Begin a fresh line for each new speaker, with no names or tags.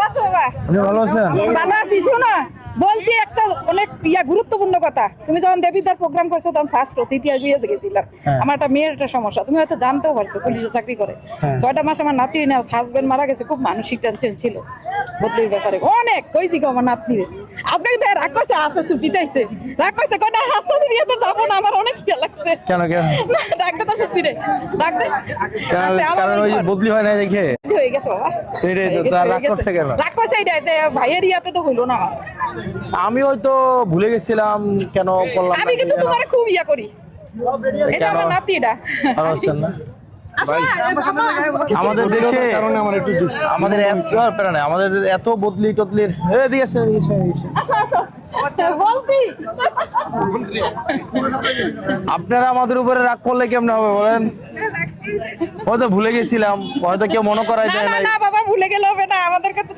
আপনি ভালো আছেন?
ভালো আছি। শোনো, বলছি একটা অনেক গুরুত্বপূর্ণ কথা। তুমি যখন দেবীদার প্রোগ্রাম করছো তখন ফার্স্ট অতিথি বিয়ে গেছিলাম।
হ্যাঁ।
আমার একটা মেয়ের একটা সমস্যা, তুমি হয়তো জানতেও পারছো, পুলিশে চাকরি করে। 6টা মাস আমার নাতি না হাজবেন্ড মারা গেছে, খুব মানসিক টেনশন ছিল বদলির ব্যাপারে অনেক। কইছি গো আমার নাতনি আজকে কিন্তু রাগ করছে, আছে ছুটিতে আইছে, রাগ করছে কটা হাসতে বিয়েতে যাবো না, আমার অনেক ইয়ে লাগছে।
কেন কেন?
না, ডাকতে তো সত্যি ডাকতে
কারণ ওই যে বদলি হয় না দেখে
হয়ে গেছে বাবা।
সেটাই তো, তার রাগ করছে কেন?
রাগ করছে এইটাই যে ভাইয়ের ইয়াতে তো হইলো না।
আমি হয়তো ভুলে গেছিলাম কেন করলাম না,
আমি কিন্তু
কেন?
তোমার খুব করি। এটা
কেন?
আমার নাতি এটা।
ভালো আছেন না?
ভাই
আমাদের দেশে আমাদের আমাদের এত বদলি টদলির দিয়েছে
আসো আসো বলছি।
আপনারা আমাদের উপরে রাগ করলে কেমন হবে বলেন? হয়তো ভুলে গেছিলাম, হয়তো কেউ মনে করাই
না
যায়
না
নাই।
না বাবা, ভুলে গেলে হবে না, আমাদেরকে তো